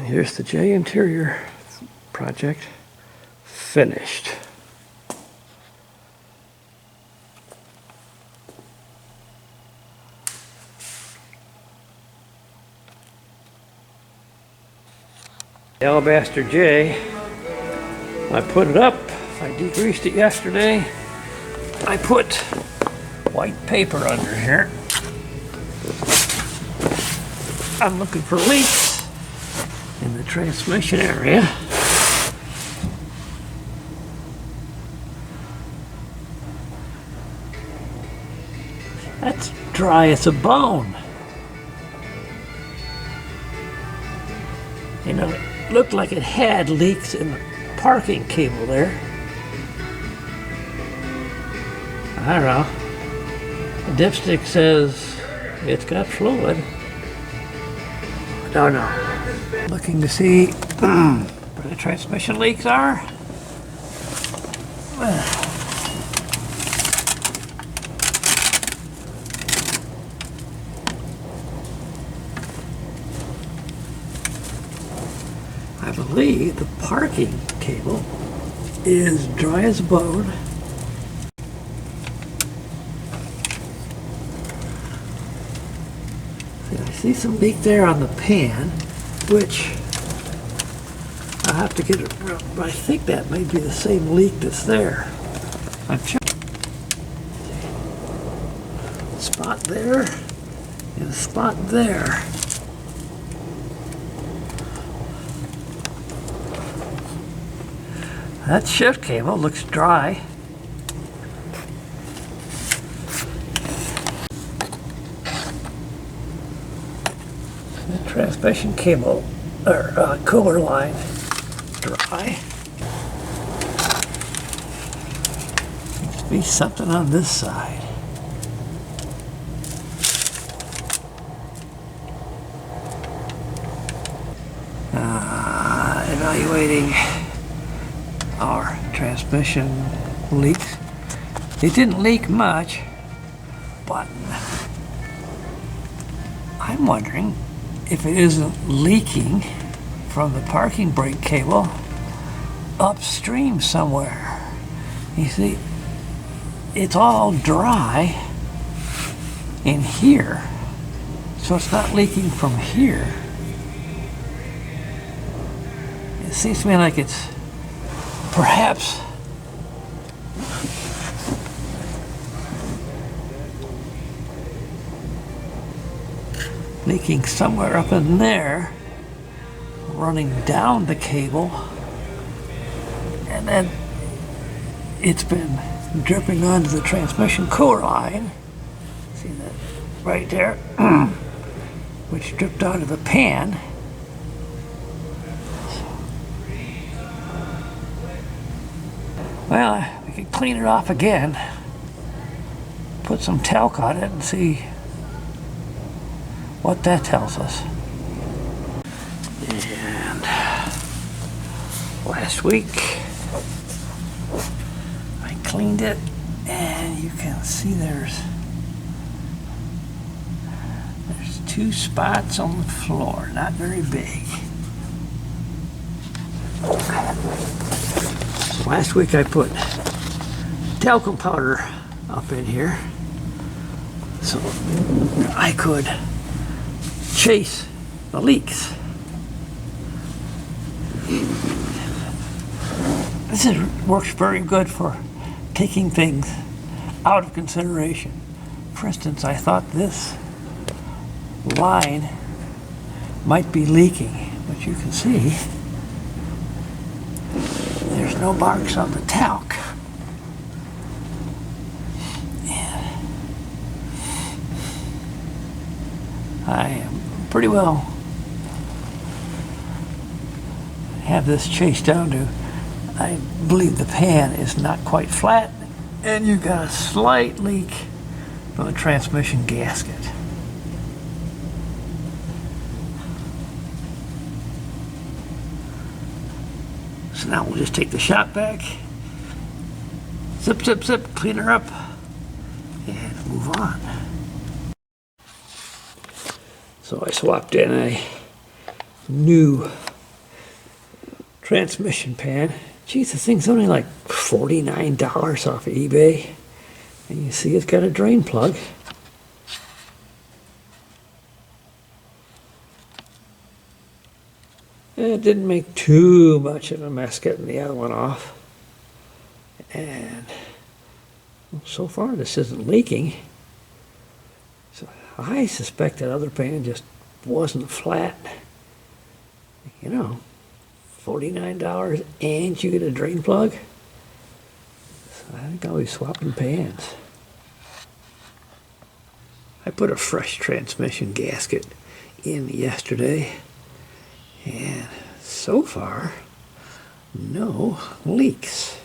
Here's the J interior project finished. The Alabaster J, I put it up, I degreased it yesterday. I put white paper under here. I'm looking for leaks in the transmission area. That's dry as a bone. You know, it looked like it had leaks in the parking cable there. I don't know. The dipstick says it's got fluid. I don't know. Looking to see where the transmission leaks are. I believe the parking cable is dry as a bone. I see some leak there on the pan, which I'll have to get it, but I think that may be the same leak that's there. I'm checking. Spot there and a spot there. That shift cable looks dry. The transmission cable, or cooler line, dry. Seems to be something on this side. Evaluating our transmission leaks. It didn't leak much, but I'm wondering if it isn't leaking from the parking brake cable upstream somewhere. You see, it's all dry in here, so it's not leaking from here. It seems to me like it's perhaps leaking somewhere up in there, running down the cable, and then it's been dripping onto the transmission cooler line. See that right there? Which dripped onto the pan. Well, we could clean it off again, put some talc on it and see what that tells us. And last week I cleaned it, and you can see there's 2 spots on the floor, not very big. So last week I put talcum powder up in here so I could chase the leaks. Works very good for taking things out of consideration. For instance, I thought this line might be leaking, but you can see there's no marks on the talc. And I am pretty well have this chased down to, I believe the pan is not quite flat, and you've got a slight leak from the transmission gasket. So now we'll just take the shop vac, zip, zip, zip, clean her up, and move on. So I swapped in a new transmission pan. Geez, the thing's only like $49 off of eBay. And you see it's got a drain plug. And it didn't make too much of a mess getting the other one off. And so far this isn't leaking. So I suspect that other pan just wasn't flat. You know, $49 and you get a drain plug. So I think I'll be swapping pans. I put a fresh transmission gasket in yesterday, and so far, no leaks.